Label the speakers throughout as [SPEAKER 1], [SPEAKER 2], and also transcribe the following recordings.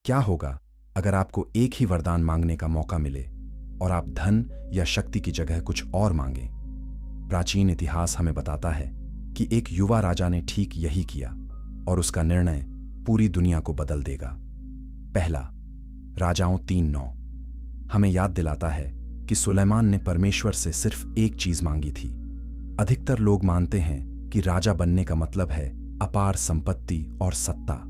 [SPEAKER 1] क्या होगा अगर आपको एक ही वरदान मांगने का मौका मिले और आप धन या शक्ति की जगह कुछ और मांगें? प्राचीन इतिहास हमें बताता है कि एक युवा राजा ने ठीक यही किया और उसका निर्णय पूरी दुनिया को बदल देगा। पहला, राजाओं 3:9 हमें याद दिलाता है कि सुलेमान ने परमेश्वर से सिर्फ एक चीज मांगी थी। अधिकतर लोग मानते हैं कि राजा बनने का मतलब है अपार संपत्ति और सत्ता,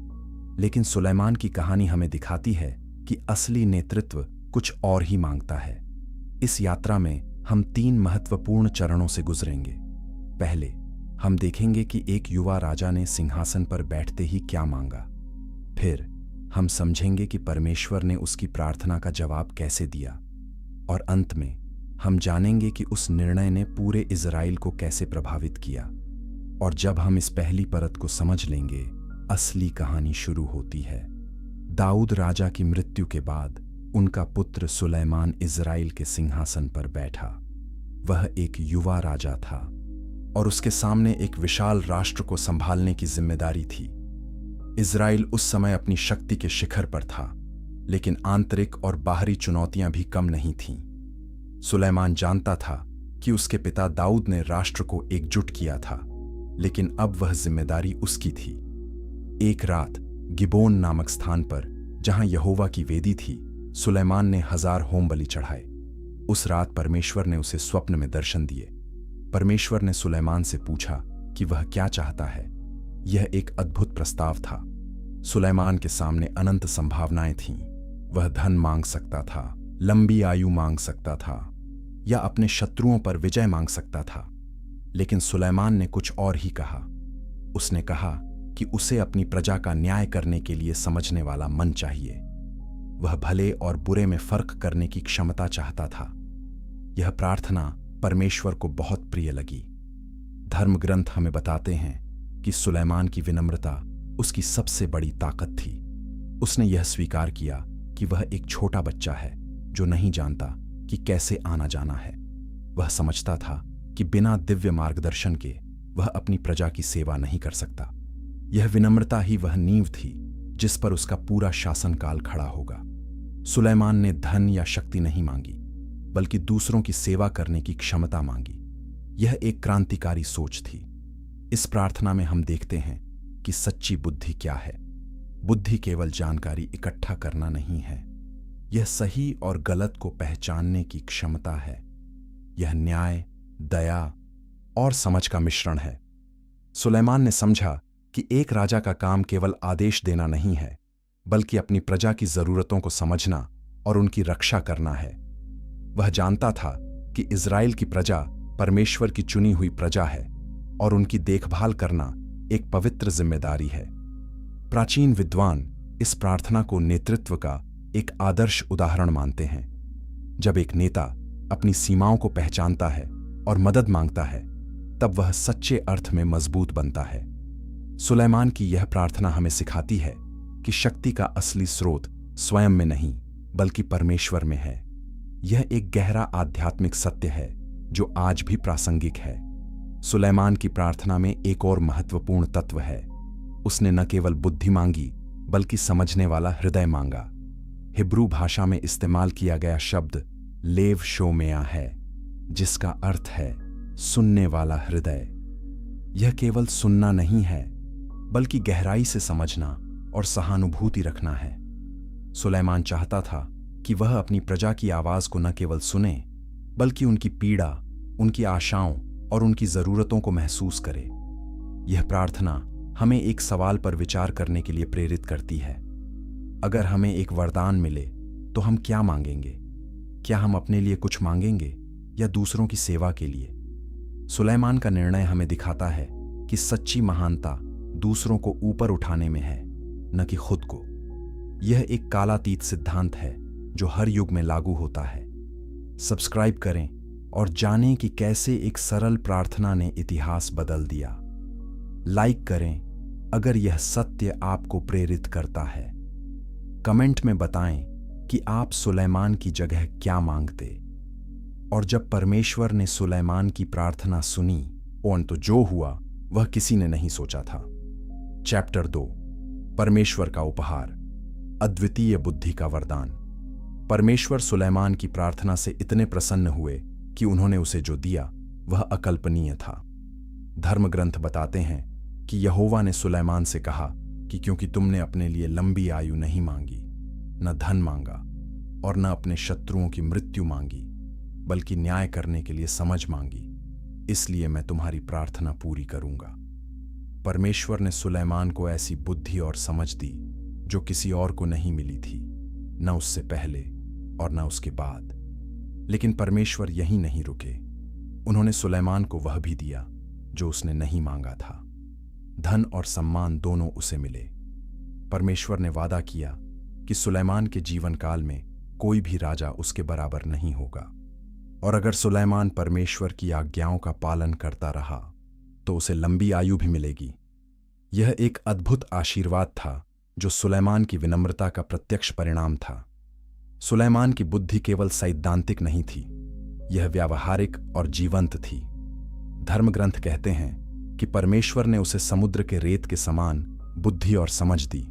[SPEAKER 1] लेकिन सुलेमान की कहानी हमें दिखाती है कि असली नेतृत्व कुछ और ही मांगता है। इस यात्रा में हम 3 महत्वपूर्ण चरणों से गुजरेंगे। पहले, हम देखेंगे कि एक युवा राजा ने सिंहासन पर बैठते ही क्या मांगा। फिर हम समझेंगे कि परमेश्वर ने उसकी प्रार्थना का जवाब कैसे दिया। और अंत में हम जानेंगे कि उस निर्णय ने पूरे इज़राइल को कैसे प्रभावित किया। और जब हम इस पहली परत को समझ लेंगे, असली कहानी शुरू होती है। दाऊद राजा की मृत्यु के बाद उनका पुत्र सुलेमान इज़राइल के सिंहासन पर बैठा। वह एक युवा राजा था और उसके सामने एक विशाल राष्ट्र को संभालने की जिम्मेदारी थी। इज़राइल उस समय अपनी शक्ति के शिखर पर था, लेकिन आंतरिक और बाहरी चुनौतियां भी कम नहीं थीं। सुलेमान जानता था कि उसके पिता दाऊद ने राष्ट्र को एकजुट किया था, लेकिन अब वह जिम्मेदारी उसकी थी। एक रात गिबोन नामक स्थान पर, जहां यहोवा की वेदी थी, सुलेमान ने 1000 होम बलि चढ़ाए। उस रात परमेश्वर ने उसे स्वप्न में दर्शन दिए। परमेश्वर ने सुलेमान से पूछा कि वह क्या चाहता है। यह एक अद्भुत प्रस्ताव था। सुलेमान के सामने अनंत संभावनाएं थीं। वह धन मांग सकता था, लंबी आयु मांग सकता था, या अपने शत्रुओं पर विजय मांग सकता था। लेकिन सुलेमान ने कुछ और ही कहा। उसने कहा कि उसे अपनी प्रजा का न्याय करने के लिए समझने वाला मन चाहिए। वह भले और बुरे में फर्क करने की क्षमता चाहता था। यह प्रार्थना परमेश्वर को बहुत प्रिय लगी। धर्म ग्रंथ हमें बताते हैं कि सुलेमान की विनम्रता उसकी सबसे बड़ी ताकत थी। उसने यह स्वीकार किया कि वह एक छोटा बच्चा है जो नहीं जानता कि कैसे आना जाना है। वह समझता था कि बिना दिव्य मार्गदर्शन के वह अपनी प्रजा की सेवा नहीं कर सकता। यह विनम्रता ही वह नींव थी जिस पर उसका पूरा शासनकाल खड़ा होगा। सुलेमान ने धन या शक्ति नहीं मांगी, बल्कि दूसरों की सेवा करने की क्षमता मांगी। यह एक क्रांतिकारी सोच थी। इस प्रार्थना में हम देखते हैं कि सच्ची बुद्धि क्या है। बुद्धि केवल जानकारी इकट्ठा करना नहीं है, यह सही और गलत को पहचानने की क्षमता है। यह न्याय, दया और समझ का मिश्रण है। सुलेमान ने समझा कि एक राजा का काम केवल आदेश देना नहीं है, बल्कि अपनी प्रजा की जरूरतों को समझना और उनकी रक्षा करना है। वह जानता था कि इज़राइल की प्रजा परमेश्वर की चुनी हुई प्रजा है और उनकी देखभाल करना एक पवित्र जिम्मेदारी है। प्राचीन विद्वान इस प्रार्थना को नेतृत्व का एक आदर्श उदाहरण मानते हैं। जब एक नेता अपनी सीमाओं को पहचानता है और मदद मांगता है, तब वह सच्चे अर्थ में मजबूत बनता है। सुलेमान की यह प्रार्थना हमें सिखाती है कि शक्ति का असली स्रोत स्वयं में नहीं, बल्कि परमेश्वर में है। यह एक गहरा आध्यात्मिक सत्य है जो आज भी प्रासंगिक है। सुलेमान की प्रार्थना में एक और महत्वपूर्ण तत्व है। उसने न केवल बुद्धि मांगी, बल्कि समझने वाला हृदय मांगा। हिब्रू भाषा में इस्तेमाल किया गया शब्द लेव शोमेया है, जिसका अर्थ है सुनने वाला हृदय। यह केवल सुनना नहीं है, बल्कि गहराई से समझना और सहानुभूति रखना है। सुलेमान चाहता था कि वह अपनी प्रजा की आवाज को न केवल सुने, बल्कि उनकी पीड़ा, उनकी आशाओं और उनकी जरूरतों को महसूस करे। यह प्रार्थना हमें एक सवाल पर विचार करने के लिए प्रेरित करती है। अगर हमें एक वरदान मिले तो हम क्या मांगेंगे? क्या हम अपने लिए कुछ मांगेंगे या दूसरों की सेवा के लिए? सुलेमान का निर्णय हमें दिखाता है कि सच्ची महानता दूसरों को ऊपर उठाने में है, न कि खुद को। यह एक कालातीत सिद्धांत है जो हर युग में लागू होता है। सब्सक्राइब करें और जानें कि कैसे एक सरल प्रार्थना ने इतिहास बदल दिया। लाइक करें अगर यह सत्य आपको प्रेरित करता है। कमेंट में बताएं कि आप सुलेमान की जगह क्या मांगते। और जब परमेश्वर ने सुलेमान की प्रार्थना सुनी, तो जो हुआ वह किसी ने नहीं सोचा था। चैप्टर 2, परमेश्वर का उपहार। अद्वितीय बुद्धि का वरदान। परमेश्वर सुलैमान की प्रार्थना से इतने प्रसन्न हुए कि उन्होंने उसे जो दिया वह अकल्पनीय था। धर्मग्रंथ बताते हैं कि यहोवा ने सुलैमान से कहा कि क्योंकि तुमने अपने लिए लंबी आयु नहीं मांगी, न धन मांगा और न अपने शत्रुओं की मृत्यु मांगी, बल्कि न्याय करने के लिए समझ मांगी, इसलिए मैं तुम्हारी प्रार्थना पूरी करूंगा। परमेश्वर ने सुलैमान को ऐसी बुद्धि और समझ दी जो किसी और को नहीं मिली थी, न उससे पहले और न उसके बाद। लेकिन परमेश्वर यहीं नहीं रुके। उन्होंने सुलैमान को वह भी दिया जो उसने नहीं मांगा था। धन और सम्मान दोनों उसे मिले। परमेश्वर ने वादा किया कि सुलैमान के जीवन काल में कोई भी राजा उसके बराबर नहीं होगा, और अगर सुलैमान परमेश्वर की आज्ञाओं का पालन करता रहा तो उसे लंबी आयु भी मिलेगी। यह एक अद्भुत आशीर्वाद था जो सुलैमान की विनम्रता का प्रत्यक्ष परिणाम था। सुलैमान की बुद्धि केवल सैद्धांतिक नहीं थी, यह व्यावहारिक और जीवंत थी। धर्मग्रंथ कहते हैं कि परमेश्वर ने उसे समुद्र के रेत के समान बुद्धि और समझ दी।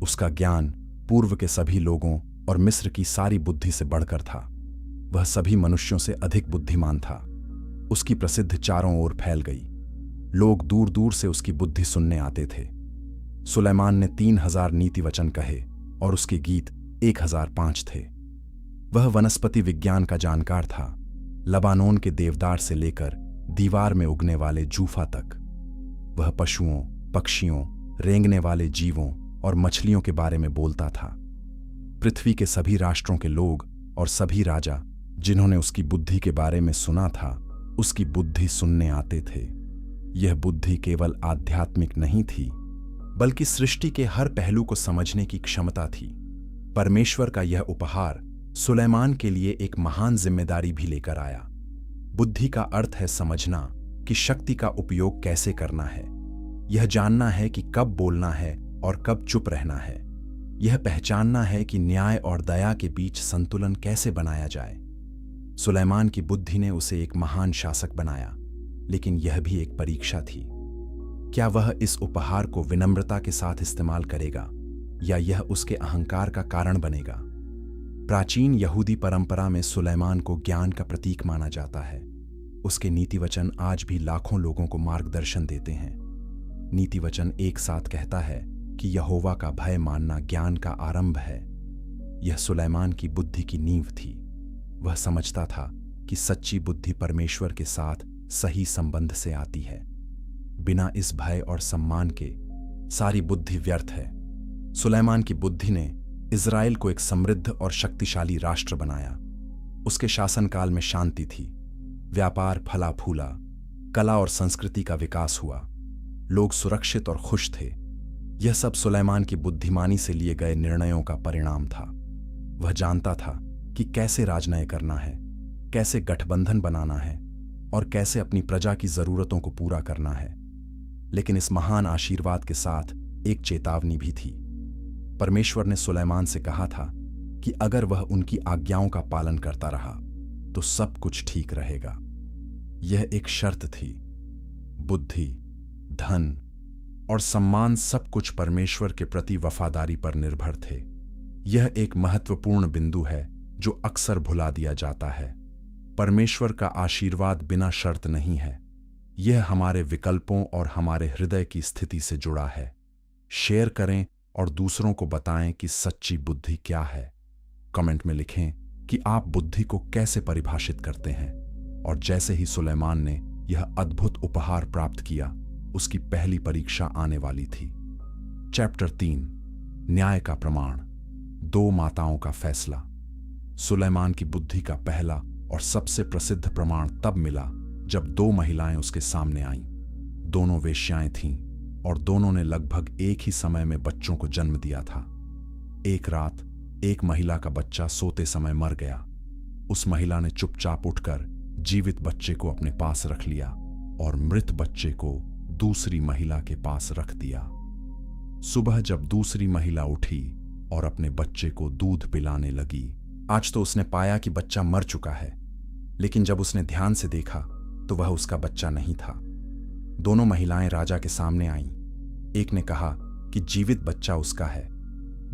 [SPEAKER 1] उसका ज्ञान पूर्व के सभी लोगों और मिस्र की सारी बुद्धि से बढ़कर था। वह सभी मनुष्यों से अधिक बुद्धिमान था। उसकी प्रसिद्धि चारों ओर फैल गई। लोग दूर दूर से उसकी बुद्धि सुनने आते थे। सुलैमान ने 3000 नीति वचन कहे और उसके गीत 1005 थे। वह वनस्पति विज्ञान का जानकार था, लबानोन के देवदार से लेकर दीवार में उगने वाले जूफा तक। वह पशुओं, पक्षियों, रेंगने वाले जीवों और मछलियों के बारे में बोलता था। पृथ्वी के सभी राष्ट्रों के लोग और सभी राजा जिन्होंने उसकी बुद्धि के बारे में सुना था, उसकी बुद्धि सुनने आते थे। यह बुद्धि केवल आध्यात्मिक नहीं थी, बल्कि सृष्टि के हर पहलू को समझने की क्षमता थी। परमेश्वर का यह उपहार सुलैमान के लिए एक महान जिम्मेदारी भी लेकर आया। बुद्धि का अर्थ है समझना कि शक्ति का उपयोग कैसे करना है। यह जानना है कि कब बोलना है और कब चुप रहना है। यह पहचानना है कि न्याय और दया के बीच संतुलन कैसे बनाया जाए। सुलैमान की बुद्धि ने उसे एक महान शासक बनाया, लेकिन यह भी एक परीक्षा थी। क्या वह इस उपहार को विनम्रता के साथ इस्तेमाल करेगा या यह उसके अहंकार का कारण बनेगा? प्राचीन यहूदी परंपरा में सुलैमान को ज्ञान का प्रतीक माना जाता है। उसके नीति वचन आज भी लाखों लोगों को मार्गदर्शन देते हैं। नीति वचन एक साथ कहता है कि यहोवा का भय मानना ज्ञान का आरंभ है। यह सुलैमान की बुद्धि की नींव थी। वह समझता था कि सच्ची बुद्धि परमेश्वर के साथ सही संबंध से आती है। बिना इस भय और सम्मान के सारी बुद्धि व्यर्थ है। सुलैमान की बुद्धि ने इज़राइल को एक समृद्ध और शक्तिशाली राष्ट्र बनाया। उसके शासनकाल में शांति थी, व्यापार फला फूला, कला और संस्कृति का विकास हुआ, लोग सुरक्षित और खुश थे। यह सब सुलैमान की बुद्धिमानी से लिए गए निर्णयों का परिणाम था। वह जानता था कि कैसे राजनय करना है, कैसे गठबंधन बनाना है और कैसे अपनी प्रजा की जरूरतों को पूरा करना है। लेकिन इस महान आशीर्वाद के साथ एक चेतावनी भी थी। परमेश्वर ने सुलैमान से कहा था कि अगर वह उनकी आज्ञाओं का पालन करता रहा तो सब कुछ ठीक रहेगा। यह एक शर्त थी। बुद्धि, धन और सम्मान सब कुछ परमेश्वर के प्रति वफादारी पर निर्भर थे। यह एक महत्वपूर्ण बिंदु है जो अक्सर भुला दिया जाता है। परमेश्वर का आशीर्वाद बिना शर्त नहीं है। यह हमारे विकल्पों और हमारे हृदय की स्थिति से जुड़ा है। शेयर करें और दूसरों को बताएं कि सच्ची बुद्धि क्या है। कमेंट में लिखें कि आप बुद्धि को कैसे परिभाषित करते हैं। और जैसे ही सुलैमान ने यह अद्भुत उपहार प्राप्त किया, उसकी पहली परीक्षा आने वाली थी। चैप्टर 3, न्याय का प्रमाण, 2 माताओं का फैसला। सुलैमान की बुद्धि का पहला और सबसे प्रसिद्ध प्रमाण तब मिला जब 2 महिलाएं उसके सामने आईं। दोनों वेश्याएं थीं और दोनों ने लगभग एक ही समय में बच्चों को जन्म दिया था। एक रात एक महिला का बच्चा सोते समय मर गया। उस महिला ने चुपचाप उठकर जीवित बच्चे को अपने पास रख लिया और मृत बच्चे को दूसरी महिला के पास रख दिया। सुबह जब दूसरी महिला उठी और अपने बच्चे को दूध पिलाने लगी, आज तो उसने पाया कि बच्चा मर चुका है, लेकिन जब उसने ध्यान से देखा तो वह उसका बच्चा नहीं था। दोनों महिलाएं राजा के सामने आईं। एक ने कहा कि जीवित बच्चा उसका है,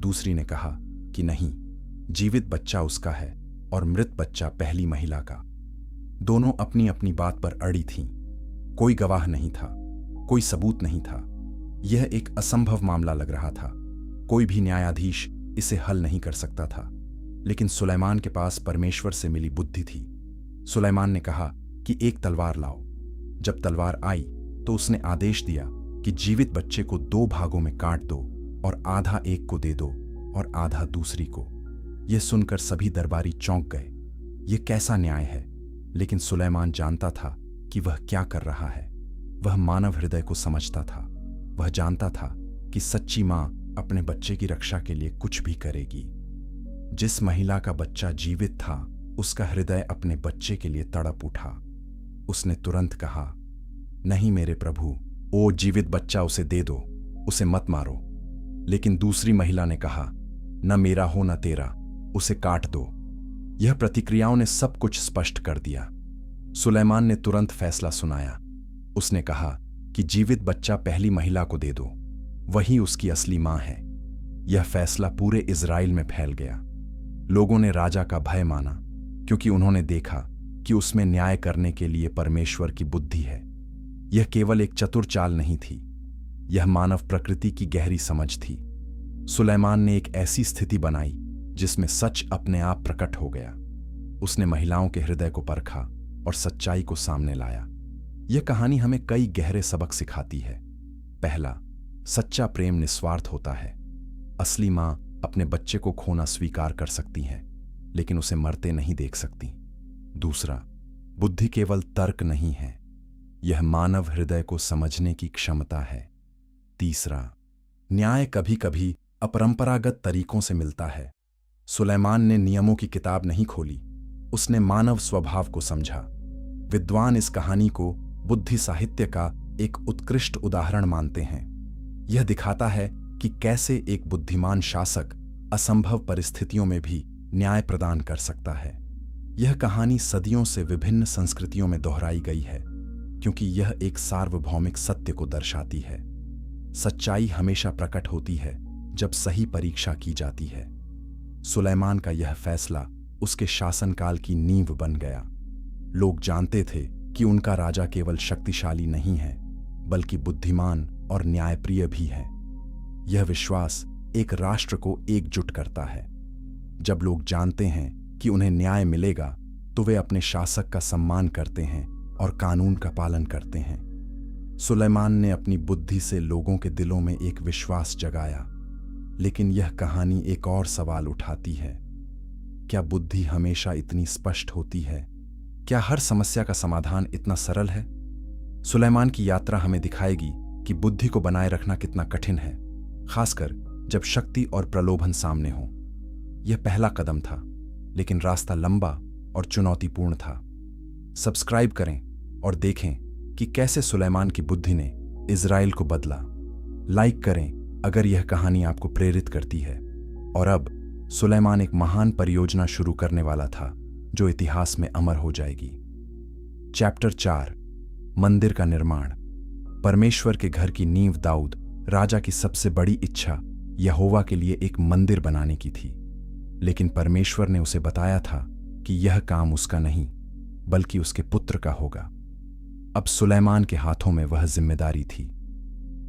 [SPEAKER 1] दूसरी ने कहा कि नहीं, जीवित बच्चा उसका है और मृत बच्चा पहली महिला का। दोनों अपनी अपनी बात पर अड़ी थीं। कोई गवाह नहीं था, कोई सबूत नहीं था। यह एक असंभव मामला लग रहा था। कोई भी न्यायाधीश इसे हल नहीं कर सकता था। लेकिन सुलेमान के पास परमेश्वर से मिली बुद्धि थी। सुलेमान ने कहा कि एक तलवार लाओ। जब तलवार आई तो उसने आदेश दिया कि जीवित बच्चे को 2 भागों में काट दो और आधा एक को दे दो और आधा दूसरी को। यह सुनकर सभी दरबारी चौंक गए। यह कैसा न्याय है? लेकिन सुलेमान जानता था कि वह क्या कर रहा है। वह मानव हृदय को समझता था। वह जानता था कि सच्ची मां अपने बच्चे की रक्षा के लिए कुछ भी करेगी। जिस महिला का बच्चा जीवित था, उसका हृदय अपने बच्चे के लिए तड़प उठा। उसने तुरंत कहा, नहीं मेरे प्रभु, ओ जीवित बच्चा उसे दे दो, उसे मत मारो। लेकिन दूसरी महिला ने कहा, न मेरा हो न तेरा, उसे काट दो। यह प्रतिक्रियाओं ने सब कुछ स्पष्ट कर दिया। सुलेमान ने तुरंत फैसला सुनाया। उसने कहा कि जीवित बच्चा पहली महिला को दे दो, वही उसकी असली मां है। यह फैसला पूरे इज़राइल में फैल गया। लोगों ने राजा का भय माना, क्योंकि उन्होंने देखा कि उसमें न्याय करने के लिए परमेश्वर की बुद्धि है। यह केवल एक चतुर चाल नहीं थी, यह मानव प्रकृति की गहरी समझ थी। सुलेमान ने एक ऐसी स्थिति बनाई जिसमें सच अपने आप प्रकट हो गया। उसने महिलाओं के हृदय को परखा और सच्चाई को सामने लाया। यह कहानी हमें कई गहरे सबक सिखाती है। पहला, सच्चा प्रेम निस्वार्थ होता है। असली मां अपने बच्चे को खोना स्वीकार कर सकती है, लेकिन उसे मरते नहीं देख सकती। दूसरा, बुद्धि केवल तर्क नहीं है, यह मानव हृदय को समझने की क्षमता है। तीसरा, न्याय कभी कभी अपरंपरागत तरीकों से मिलता है। सुलेमान ने नियमों की किताब नहीं खोली, उसने मानव स्वभाव को समझा। विद्वान इस कहानी को बुद्धि साहित्य का एक उत्कृष्ट उदाहरण मानते हैं। यह दिखाता है कि कैसे एक बुद्धिमान शासक असंभव परिस्थितियों में भी न्याय प्रदान कर सकता है। यह कहानी सदियों से विभिन्न संस्कृतियों में दोहराई गई है, क्योंकि यह एक सार्वभौमिक सत्य को दर्शाती है। सच्चाई हमेशा प्रकट होती है जब सही परीक्षा की जाती है। सुलेमान का यह फैसला उसके शासनकाल की नींव बन गया। लोग जानते थे कि उनका राजा केवल शक्तिशाली नहीं है, बल्कि बुद्धिमान और न्यायप्रिय भी है। यह विश्वास एक राष्ट्र को एकजुट करता है। जब लोग जानते हैं कि उन्हें न्याय मिलेगा, तो वे अपने शासक का सम्मान करते हैं और कानून का पालन करते हैं। सुलेमान ने अपनी बुद्धि से लोगों के दिलों में एक विश्वास जगाया। लेकिन यह कहानी एक और सवाल उठाती है। क्या बुद्धि हमेशा इतनी स्पष्ट होती है? क्या हर समस्या का समाधान इतना सरल है? सुलेमान की यात्रा हमें दिखाएगी कि बुद्धि को बनाए रखना कितना कठिन है, खासकर जब शक्ति और प्रलोभन सामने हो। यह पहला कदम था, लेकिन रास्ता लंबा और चुनौतीपूर्ण था। सब्सक्राइब करें और देखें कि कैसे सुलेमान की बुद्धि ने इज़राइल को बदला। लाइक करें अगर यह कहानी आपको प्रेरित करती है। और अब सुलेमान एक महान परियोजना शुरू करने वाला था, जो इतिहास में अमर हो जाएगी। चैप्टर 4, मंदिर का निर्माण। परमेश्वर के घर की नींव दाऊद, राजा की सबसे बड़ी इच्छा यहोवा के लिए एक मंदिर बनाने की थी। लेकिन परमेश्वर ने उसे बताया था कि यह काम उसका नहीं, बल्कि उसके पुत्र का होगा। अब सुलेमान के हाथों में वह जिम्मेदारी थी।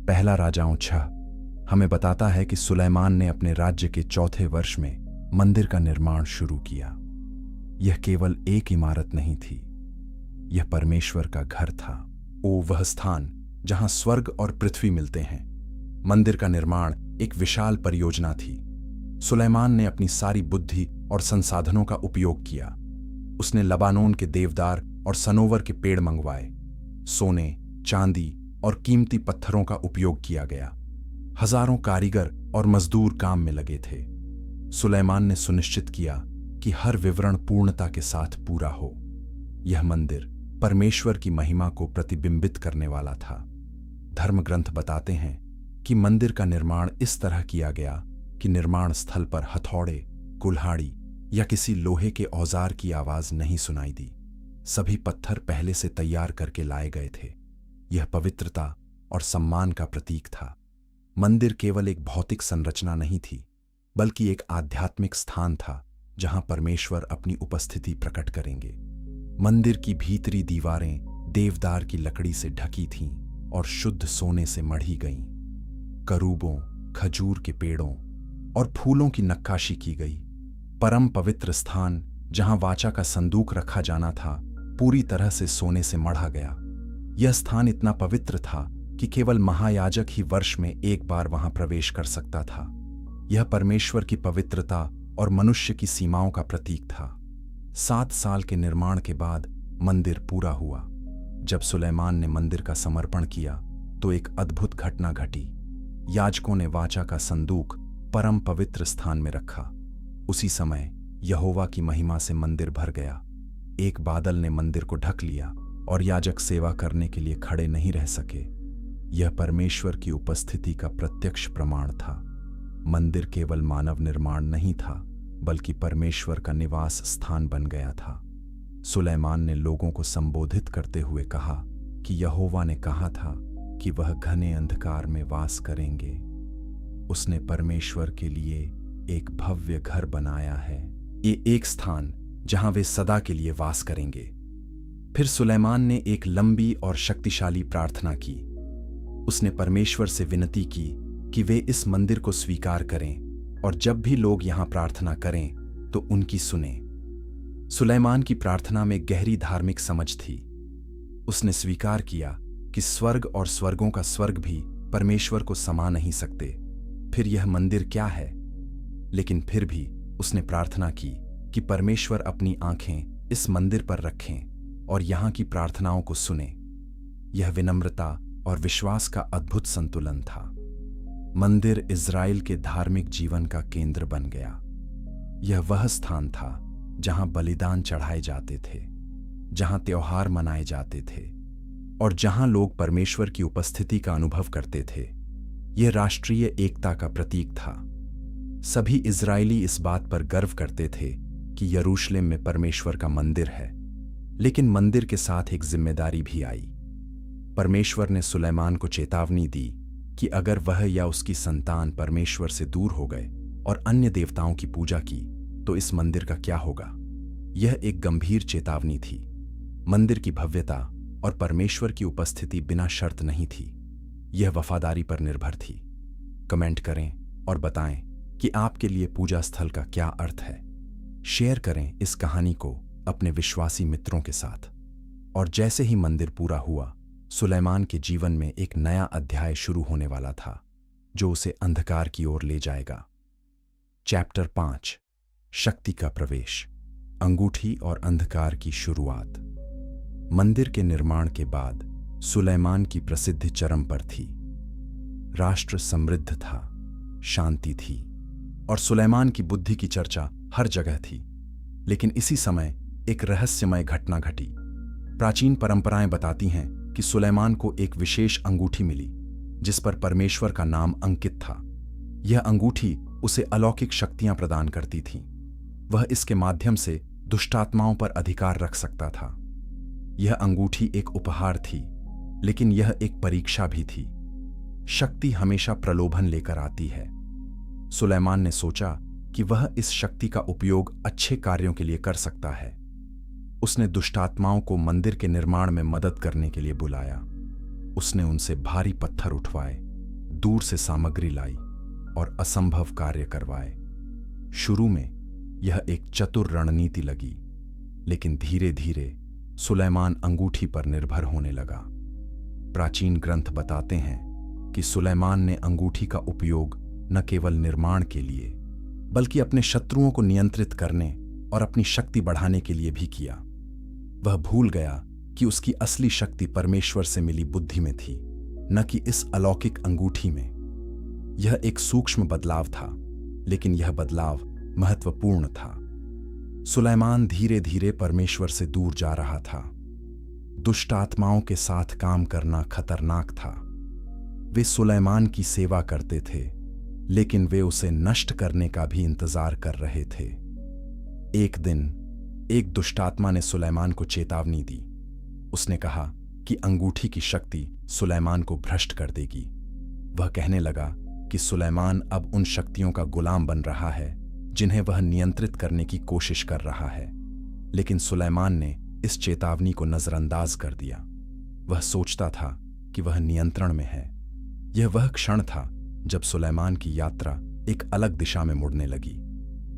[SPEAKER 1] पहला राजाओं 6 हमें बताता है कि सुलेमान ने अपने राज्य के 4थे वर्ष में मंदिर का निर्माण शुरू किया। यह केवल एक इमारत नहीं थी, यह परमेश्वर का घर था। ओ वह स्थान जहां स्वर्ग और पृथ्वी मिलते हैं। मंदिर का निर्माण एक विशाल परियोजना थी। सुलेमान ने अपनी सारी बुद्धि और संसाधनों का उपयोग किया। उसने लबानोन के देवदार और सनोवर के पेड़ मंगवाए। सोने, चांदी और कीमती पत्थरों का उपयोग किया गया। हजारों कारीगर और मजदूर काम में लगे थे। सुलेमान ने सुनिश्चित किया कि हर विवरण पूर्णता के साथ पूरा हो। यह मंदिर परमेश्वर की महिमा को प्रतिबिंबित करने वाला था। धर्मग्रंथ बताते हैं कि मंदिर का निर्माण इस तरह किया गया कि निर्माण स्थल पर हथौड़े, कुल्हाड़ी या किसी लोहे के औजार की आवाज नहीं सुनाई दी। सभी पत्थर पहले से तैयार करके लाए गए थे। यह पवित्रता और सम्मान का प्रतीक था। मंदिर केवल एक भौतिक संरचना नहीं थी, बल्कि एक आध्यात्मिक स्थान था जहां परमेश्वर अपनी उपस्थिति प्रकट करेंगे। मंदिर की भीतरी दीवारें देवदार की लकड़ी से ढकी थीं और शुद्ध सोने से मढ़ी गईं। करूबों, खजूर के पेड़ों और फूलों की नक्काशी की गई। परम पवित्र स्थान जहां वाचा का संदूक रखा जाना था, पूरी तरह से सोने से मढ़ा गया। यह स्थान इतना पवित्र था कि केवल महायाजक ही वर्ष में एक बार वहां प्रवेश कर सकता था। यह परमेश्वर की पवित्रता और मनुष्य की सीमाओं का प्रतीक था। 7 साल के निर्माण के बाद मंदिर पूरा हुआ। जब सुलेमान ने मंदिर का समर्पण किया तो एक अद्भुत घटना घटी। याजकों ने वाचा का संदूक परम पवित्र स्थान में रखा। उसी समय यहोवा की महिमा से मंदिर भर गया। एक बादल ने मंदिर को ढक लिया और याजक सेवा करने के लिए खड़े नहीं रह सके। यह परमेश्वर की उपस्थिति का प्रत्यक्ष प्रमाण था। मंदिर केवल मानव निर्माण नहीं था, बल्कि परमेश्वर का निवास स्थान बन गया था। सुलेमान ने लोगों को संबोधित करते हुए कहा कि यहोवा ने कहा था कि वह घने अंधकार में वास करेंगे। उसने परमेश्वर के लिए एक भव्य घर बनाया है, ये एक स्थान जहां वे सदा के लिए वास करेंगे। फिर सुलेमान ने एक लंबी और शक्तिशाली प्रार्थना की। उसने परमेश्वर से विनती की कि वे इस मंदिर को स्वीकार करें और जब भी लोग यहां प्रार्थना करें तो उनकी सुने। सुलेमान की प्रार्थना में गहरी धार्मिक समझ थी। उसने स्वीकार किया कि स्वर्ग और स्वर्गों का स्वर्ग भी परमेश्वर को समा नहीं सकते। फिर यह मंदिर क्या है? लेकिन फिर भी उसने प्रार्थना की कि परमेश्वर अपनी आंखें इस मंदिर पर रखें और यहां की प्रार्थनाओं को सुने। यह विनम्रता और विश्वास का अद्भुत संतुलन था। मंदिर इज़राइल के धार्मिक जीवन का केंद्र बन गया। यह वह स्थान था जहां बलिदान चढ़ाए जाते थे, जहां त्योहार मनाए जाते थे और जहां लोग परमेश्वर की उपस्थिति का अनुभव करते थे। यह राष्ट्रीय एकता का प्रतीक था। सभी इज़राइली इस बात पर गर्व करते थे कि यरूशलेम में परमेश्वर का मंदिर है। लेकिन मंदिर के साथ एक जिम्मेदारी भी आई। परमेश्वर ने सुलेमान को चेतावनी दी कि अगर वह या उसकी संतान परमेश्वर से दूर हो गए और अन्य देवताओं की पूजा की तो इस मंदिर का क्या होगा। यह एक गंभीर चेतावनी थी। मंदिर की भव्यता और परमेश्वर की उपस्थिति बिना शर्त नहीं थी, यह वफादारी पर निर्भर थी। कमेंट करें और बताएं कि आपके लिए पूजा स्थल का क्या अर्थ है। शेयर करें इस कहानी को अपने विश्वासी मित्रों के साथ। और जैसे ही मंदिर पूरा हुआ, सुलेमान के जीवन में एक नया अध्याय शुरू होने वाला था जो उसे अंधकार की ओर ले जाएगा। चैप्टर 5, शक्ति का प्रवेश, अंगूठी और अंधकार की शुरुआत। मंदिर के निर्माण के बाद सुलेमान की प्रसिद्धि चरम पर थी। राष्ट्र समृद्ध था, शांति थी और सुलेमान की बुद्धि की चर्चा हर जगह थी। लेकिन इसी समय एक रहस्यमय घटना घटी। प्राचीन परंपराएं बताती हैं कि सुलेमान को एक विशेष अंगूठी मिली जिस पर परमेश्वर का नाम अंकित था। यह अंगूठी उसे अलौकिक शक्तियां प्रदान करती थी। वह इसके माध्यम से दुष्टात्माओं पर अधिकार रख सकता था। यह अंगूठी एक उपहार थी, लेकिन यह एक परीक्षा भी थी। शक्ति हमेशा प्रलोभन लेकर आती है। सुलेमान ने सोचा कि वह इस शक्ति का उपयोग अच्छे कार्यों के लिए कर सकता है। उसने दुष्टात्माओं को मंदिर के निर्माण में मदद करने के लिए बुलाया। उसने उनसे भारी पत्थर उठवाए, दूर से सामग्री लाई और असंभव कार्य करवाए। शुरू में यह एक चतुर रणनीति लगी, लेकिन धीरे धीरे सुलेमान अंगूठी पर निर्भर होने लगा। प्राचीन ग्रंथ बताते हैं कि सुलेमान ने अंगूठी का उपयोग न केवल निर्माण के लिए बल्कि अपने शत्रुओं को नियंत्रित करने और अपनी शक्ति बढ़ाने के लिए भी किया। वह भूल गया कि उसकी असली शक्ति परमेश्वर से मिली बुद्धि में थी, न कि इस अलौकिक अंगूठी में। यह एक सूक्ष्म बदलाव था, लेकिन यह बदलाव महत्वपूर्ण था। सुलेमान धीरे धीरे परमेश्वर से दूर जा रहा था। दुष्ट आत्माओं के साथ काम करना खतरनाक था। वे सुलेमान की सेवा करते थे, लेकिन वे उसे नष्ट करने का भी इंतजार कर रहे थे। एक दिन एक दुष्टात्मा ने सुलेमान को चेतावनी दी। उसने कहा कि अंगूठी की शक्ति सुलेमान को भ्रष्ट कर देगी। वह कहने लगा कि कि सुलेमान अब उन शक्तियों का गुलाम बन रहा है जिन्हें वह नियंत्रित करने की कोशिश कर रहा है। लेकिन सुलेमान ने इस चेतावनी को नजरअंदाज कर दिया। वह सोचता था कि वह नियंत्रण में है। यह वह क्षण था जब सुलेमान की यात्रा एक अलग दिशा में मुड़ने लगी।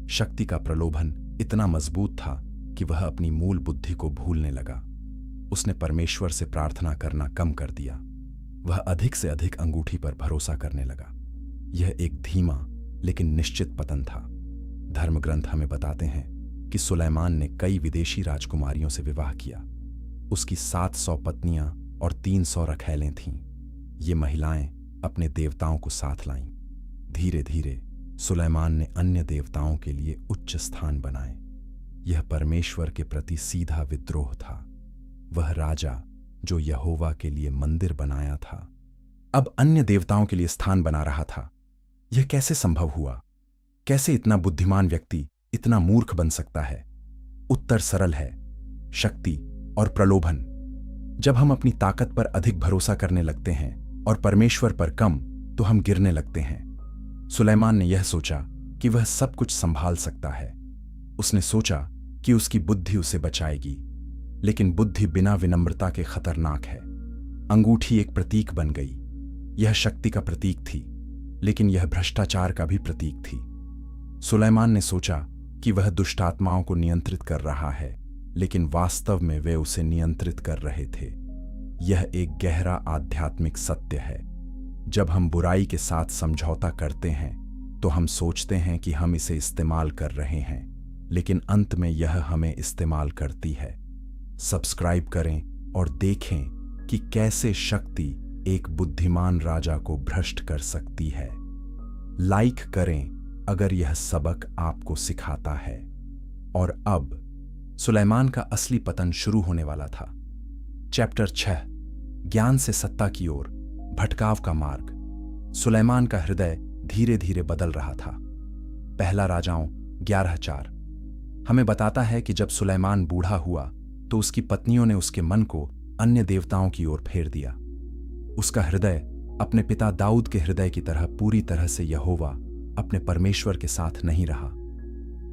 [SPEAKER 1] शक्ति का प्रलोभन इतना मजबूत था कि वह अपनी मूल बुद्धि को भूलने लगा। उसने परमेश्वर से प्रार्थना करना कम कर दिया। वह अधिक से अधिक अंगूठी पर भरोसा करने लगा। यह एक धीमा लेकिन निश्चित पतन था। धर्मग्रंथ हमें बताते हैं कि सुलेमान ने कई विदेशी राजकुमारियों से विवाह किया। उसकी 700 पत्नियां और 300 रखैलें थीं। ये महिलाएं अपने देवताओं को साथ लाईं। धीरे धीरे सुलेमान ने अन्य देवताओं के लिए उच्च स्थान बनाए। यह परमेश्वर के प्रति सीधा विद्रोह था। वह राजा जो यहोवा के लिए मंदिर बनाया था, अब अन्य देवताओं के लिए स्थान बना रहा था। यह कैसे संभव हुआ? कैसे इतना बुद्धिमान व्यक्ति इतना मूर्ख बन सकता है? उत्तर सरल है, शक्ति और प्रलोभन। जब हम अपनी ताकत पर अधिक भरोसा करने लगते हैं और परमेश्वर पर कम, तो हम गिरने लगते हैं। सुलेमान ने यह सोचा कि वह सब कुछ संभाल सकता है। उसने सोचा कि उसकी बुद्धि उसे बचाएगी, लेकिन बुद्धि बिना विनम्रता के खतरनाक है। अंगूठी एक प्रतीक बन गई। यह शक्ति का प्रतीक थी, लेकिन यह भ्रष्टाचार का भी प्रतीक थी। सुलेमान ने सोचा कि वह दुष्ट आत्माओं को नियंत्रित कर रहा है, लेकिन वास्तव में वे उसे नियंत्रित कर रहे थे। यह एक गहरा आध्यात्मिक सत्य है। जब हम बुराई के साथ समझौता करते हैं तो हम सोचते हैं कि हम इसे इस्तेमाल कर रहे हैं, लेकिन अंत में यह हमें इस्तेमाल करती है। सब्सक्राइब करें और देखें कि कैसे शक्ति एक बुद्धिमान राजा को भ्रष्ट कर सकती है। लाइक करें अगर यह सबक आपको सिखाता है। और अब सुलेमान का असली पतन शुरू होने वाला था। चैप्टर 6, ज्ञान से सत्ता की ओर, भटकाव का मार्ग। सुलेमान का हृदय धीरे धीरे बदल रहा था। पहला राजाओं 11:4 हमें बताता है कि जब सुलेमान बूढ़ा हुआ तो उसकी पत्नियों ने उसके मन को अन्य देवताओं की ओर फेर दिया। उसका हृदय अपने पिता दाऊद के हृदय की तरह पूरी तरह से यहोवा अपने परमेश्वर के साथ नहीं रहा।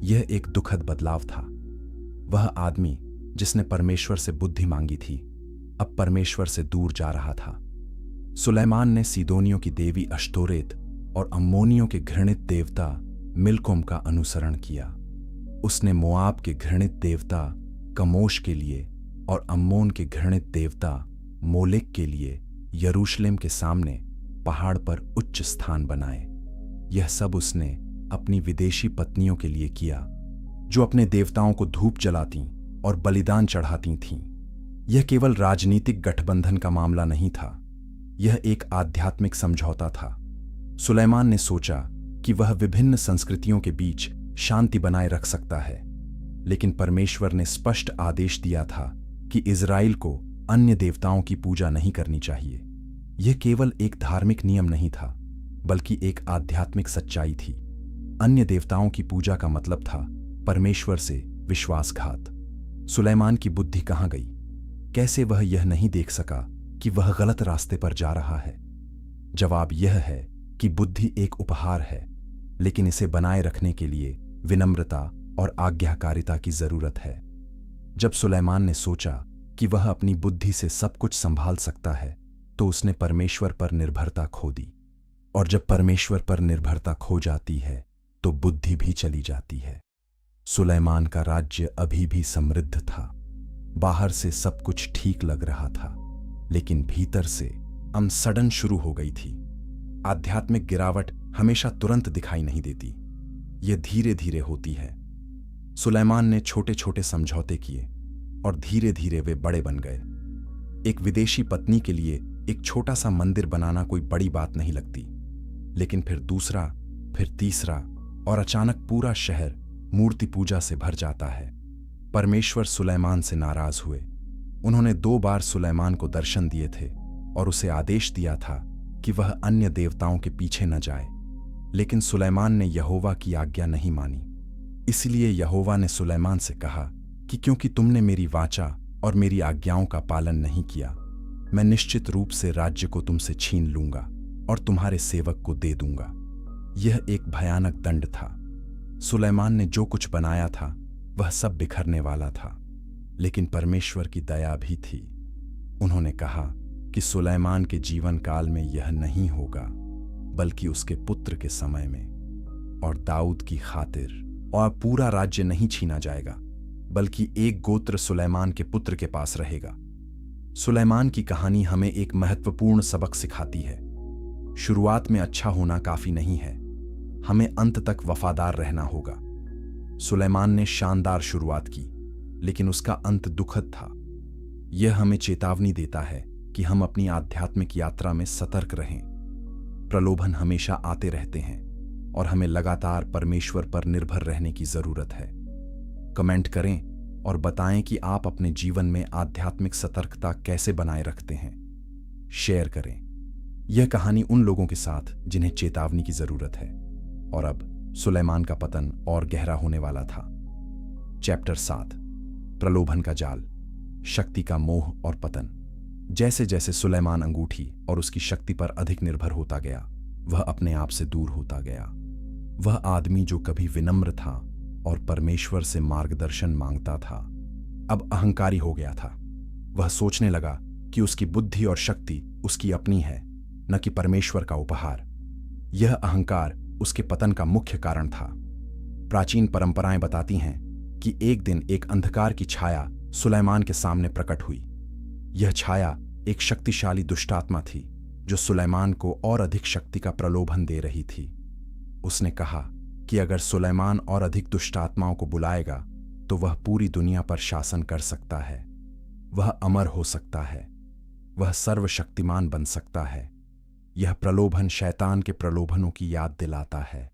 [SPEAKER 1] यह एक दुखद बदलाव था। वह आदमी जिसने परमेश्वर से बुद्धि मांगी थी, अब परमेश्वर से दूर जा रहा था। सुलेमान ने सीदोनियों की देवी अश्तोरेत और अम्मोनियों के घृणित देवता मिल्कोम का अनुसरण किया। उसने मोआब के घृणित देवता कमोश के लिए और अम्मोन के घृणित देवता मोलेक के लिए यरूशलेम के सामने पहाड़ पर उच्च स्थान बनाए। यह सब उसने अपनी विदेशी पत्नियों के लिए किया, जो अपने देवताओं को धूप जलाती और बलिदान चढ़ाती थीं। यह केवल राजनीतिक गठबंधन का मामला नहीं था, यह एक आध्यात्मिक समझौता था। सुलेमान ने सोचा कि वह विभिन्न संस्कृतियों के बीच शांति बनाए रख सकता है, लेकिन परमेश्वर ने स्पष्ट आदेश दिया था कि इज़राइल को अन्य देवताओं की पूजा नहीं करनी चाहिए। यह केवल एक धार्मिक नियम नहीं था, बल्कि एक आध्यात्मिक सच्चाई थी। अन्य देवताओं की पूजा का मतलब था परमेश्वर से विश्वासघात। सुलेमान की बुद्धि कहाँ गई? कैसे वह यह नहीं देख सका कि वह गलत रास्ते पर जा रहा है? जवाब यह है कि बुद्धि एक उपहार है, लेकिन इसे बनाए रखने के लिए विनम्रता और आज्ञाकारिता की जरूरत है। जब सुलेमान ने सोचा कि वह अपनी बुद्धि से सब कुछ संभाल सकता है, तो उसने परमेश्वर पर निर्भरता खो दी। और जब परमेश्वर पर निर्भरता खो जाती है, तो बुद्धि भी चली जाती है। सुलेमान का राज्य अभी भी समृद्ध था। बाहर से सब कुछ ठीक लग रहा था, लेकिन भीतर से अनसड़न शुरू हो गई थी। आध्यात्मिक गिरावट हमेशा तुरंत दिखाई नहीं देती, यह धीरे धीरे होती है। सुलेमान ने छोटे छोटे समझौते किए और धीरे धीरे वे बड़े बन गए। एक विदेशी पत्नी के लिए एक छोटा सा मंदिर बनाना कोई बड़ी बात नहीं लगती, लेकिन फिर दूसरा, फिर तीसरा, और अचानक पूरा शहर मूर्ति पूजा से भर जाता है। परमेश्वर सुलेमान से नाराज हुए। उन्होंने 2 बार सुलेमान को दर्शन दिए थे और उसे आदेश दिया था कि वह अन्य देवताओं के पीछे न जाए, लेकिन सुलेमान ने यहोवा की आज्ञा नहीं मानी। इसलिए यहोवा ने सुलेमान से कहा कि क्योंकि तुमने मेरी वाचा और मेरी आज्ञाओं का पालन नहीं किया, मैं निश्चित रूप से राज्य को तुमसे छीन लूंगा। और तुम्हारे सेवक को दे दूंगा। यह एक भयानक दंड था। सुलेमान ने जो कुछ बनाया था वह सब बिखरने वाला था, लेकिन परमेश्वर की दया भी थी। उन्होंने कहा कि सुलेमान के जीवन काल में यह नहीं होगा, बल्कि उसके पुत्र के समय में। और दाऊद की खातिर और पूरा राज्य नहीं छीना जाएगा, बल्कि एक गोत्र सुलेमान के पुत्र के पास रहेगा। सुलेमान की कहानी हमें एक महत्वपूर्ण सबक सिखाती है। शुरुआत में अच्छा होना काफी नहीं है, हमें अंत तक वफादार रहना होगा। सुलेमान ने शानदार शुरुआत की, लेकिन उसका अंत दुखद था। यह हमें चेतावनी देता है कि हम अपनी आध्यात्मिक यात्रा में सतर्क रहें। प्रलोभन हमेशा आते रहते हैं और हमें लगातार परमेश्वर पर निर्भर रहने की जरूरत है। कमेंट करें और बताएं कि आप अपने जीवन में आध्यात्मिक सतर्कता कैसे बनाए रखते हैं। शेयर करें यह कहानी उन लोगों के साथ जिन्हें चेतावनी की जरूरत है। और अब सुलेमान का पतन और गहरा होने वाला था। चैप्टर 7, प्रलोभन का जाल, शक्ति का मोह और पतन। जैसे जैसे सुलेमान अंगूठी और उसकी शक्ति पर अधिक निर्भर होता गया, वह अपने आप से दूर होता गया। वह आदमी जो कभी विनम्र था और परमेश्वर से मार्गदर्शन मांगता था, अब अहंकारी हो गया था। वह सोचने लगा कि उसकी बुद्धि और शक्ति उसकी अपनी है, न कि परमेश्वर का उपहार। यह अहंकार उसके पतन का मुख्य कारण था। प्राचीन परंपराएं बताती हैं कि एक दिन एक अंधकार की छाया सुलेमान के सामने प्रकट हुई। यह छाया एक शक्तिशाली दुष्टात्मा थी जो सुलेमान को और अधिक शक्ति का प्रलोभन दे रही थी। उसने कहा कि अगर सुलेमान और अधिक दुष्टात्माओं को बुलाएगा तो वह पूरी दुनिया पर शासन कर सकता है। वह अमर हो सकता है, वह सर्वशक्तिमान बन सकता है। यह प्रलोभन शैतान के प्रलोभनों की याद दिलाता है।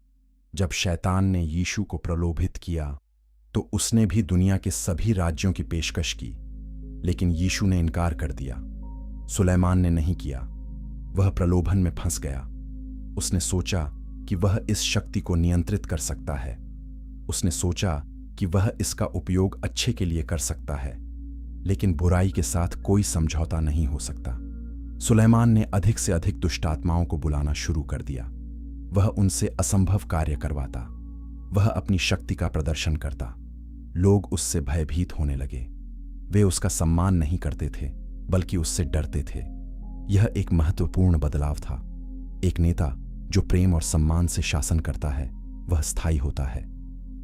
[SPEAKER 1] जब शैतान ने यीशु को प्रलोभित किया तो उसने भी दुनिया के सभी राज्यों की पेशकश की, लेकिन यीशु ने इनकार कर दिया। सुलेमान ने नहीं किया। वह प्रलोभन में फंस गया। उसने सोचा कि वह इस शक्ति को नियंत्रित कर सकता है। उसने सोचा कि वह इसका उपयोग अच्छे के लिए कर सकता है, लेकिन बुराई के साथ कोई समझौता नहीं हो सकता। सुलेमान ने अधिक से अधिक दुष्टात्माओं को बुलाना शुरू कर दिया। वह उनसे असंभव कार्य करवाता। वह अपनी शक्ति का प्रदर्शन करता। लोग उससे भयभीत होने लगे। वे उसका सम्मान नहीं करते थे, बल्कि उससे डरते थे। यह एक महत्वपूर्ण बदलाव था। एक नेता जो प्रेम और सम्मान से शासन करता है वह स्थायी होता है,